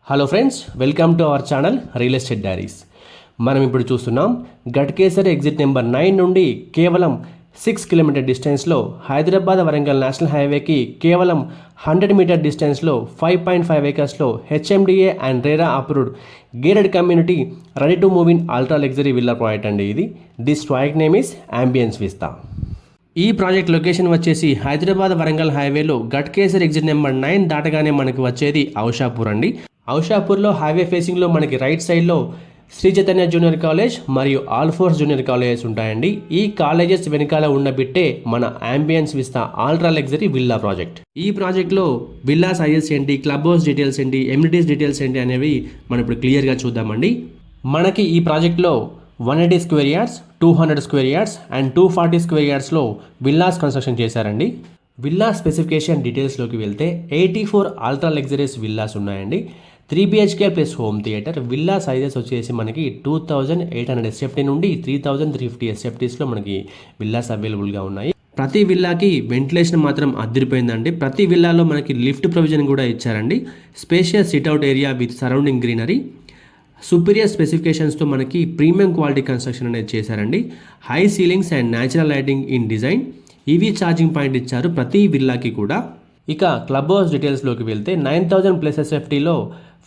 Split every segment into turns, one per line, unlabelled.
Hello friends, welcome to our channel real estate diaries. మనం ఇప్పుడు చూస్తున్నాం గట్కేసర్ ఎగ్జిట్ నెంబర్ 9 నుండి కేవలం 6 కిలోమీటర్ డిస్టెన్స్లో హైదరాబాద్ వరంగల్ నేషనల్ హైవేకి కేవలం 100 మీటర్ డిస్టెన్స్లో 5.5 ఏకర్స్లో HMDA and RERA approved gated community ready to move in ultra luxury villa project అండి ఇది. This project name is Ambience Vista. ఈ ప్రాజెక్ట్ లొకేషన్ వచ్చేసి హైదరాబాద్ వరంగల్ హైవేలో గట్కేసర్ ఎగ్జిట్ నెంబర్ 9 దాటగానే మనకి వచ్చేది ఔషాపూర్ అండి. ఔషాపూర్లో హైవే ఫేసింగ్లో మనకి రైట్ సైడ్లో శ్రీ చైతన్య జూనియర్ కాలేజ్ మరియు ఆల్ ఫోర్స్ జూనియర్ కాలేజెస్ ఉంటాయండి. ఈ కాలేజెస్ వెనకాల ఉన్న బిట్టే మన ambience Vista ultra luxury villa project. ఈ ప్రాజెక్ట్లో విల్లా సైజెస్ ఏంటి, క్లబ్ హౌస్ డీటెయిల్స్ ఏంటి, ఎమ్యూనిటీస్ డీటెయిల్స్ ఏంటి అనేవి మనం ఇప్పుడు క్లియర్గా చూద్దామండి. మనకి ఈ ప్రాజెక్ట్లో 180 square yards, 200 square yards and 240 square యార్డ్స్లో విల్లాస్ కన్స్ట్రక్షన్ చేశారండి. విల్లా స్పెసిఫికేషన్ డీటెయిల్స్లోకి వెళ్తే 84 అల్ట్రా లగ్జరీస్ విల్లాస్ ఉన్నాయండి. 3 BHK plus home theatre. Villa sizes వచ్చేసి మనకి 2800 SFT నుండి 3350 SFTస్లో మనకి విల్లాస్ అవైలబుల్గా ఉన్నాయి. ప్రతి విల్లాకి వెంటిలేషన్ మాత్రం అదిరిపోయిందండి. ప్రతి విల్లాలో మనకి లిఫ్ట్ ప్రొవిజన్ కూడా ఇచ్చారండి. Spacious sit out area with surrounding greenery. Superior స్పెసిఫికేషన్స్తో మనకి ప్రీమియం క్వాలిటీ కన్స్ట్రక్షన్ అనేది చేశారండి. High ceilings and natural lighting in design. EV charging point ఇచ్చారు ప్రతి విల్లాకి కూడా. ఇక క్లబ్ హౌస్ డీటెయిల్స్లోకి వెళ్తే 9000 ప్లస్ SFTలో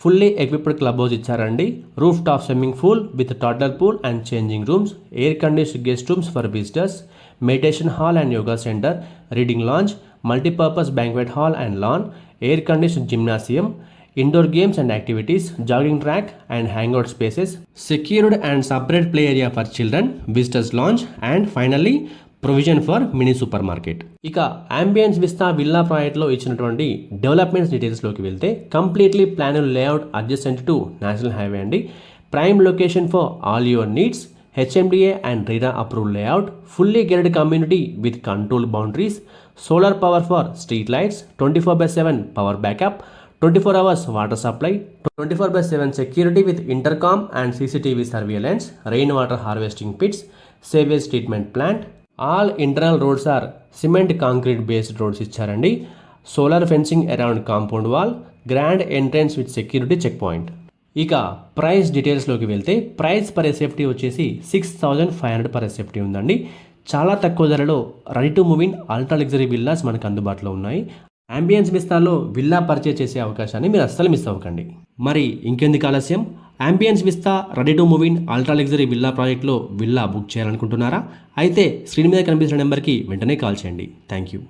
ఫుల్లీ ఎక్విప్డ్ క్లబ్ హౌస్ ఇచ్చారండి. Roof top swimming pool with total pool and changing rooms, air conditioned guest rooms for visitors, meditation hall and yoga centre, reading lounge, multipurpose banquet hall and lawn, air conditioned gymnasium, indoor games and activities, jogging track and hangout spaces, secured and separate play area for children, visitors lounge and finally provision for mini super market. ఇక Ambience Vista villa ప్రాజెక్ట్లో ఇచ్చినటువంటి developments డీటెయిల్స్లోకి వెళ్తే completely planner layout adjacent to national highway అండి. Prime location for all your needs, HMDA and RERA approved layout, fully gated community with control boundaries, solar power for street lights, 24/7 power backup, 24 hours water supply, 24/7 security with intercom and CCTV surveillance, rainwater harvesting pits, sewage treatment plant. All internal roads are cement concrete based roads ఇచ్చారండి. Solar fencing around compound wall, grand entrance with security check point. ఇక price డీటెయిల్స్లోకి వెళ్తే price per SFT వచ్చేసి 6500 per SFT ఉందండి. చాలా తక్కువ ధరలో ready to move in ultra luxury villas మనకు అందుబాటులో ఉన్నాయి. అంబియన్స్ విస్తాలో విల్లా పర్చేజ్ చేసే అవకాశాన్ని మీరు అస్సలు మిస్ అవ్వకండి. మరి ఇంకెందుకు ఆలస్యం, ambience Vista ready to move in ultra luxury villa ప్రాజెక్ట్లో విల్లా బుక్ చేయాలనుకుంటున్నారా? అయితే స్క్రీన్ మీద కనిపిస్తున్న నెంబర్కి వెంటనే కాల్ చేయండి. Thank you.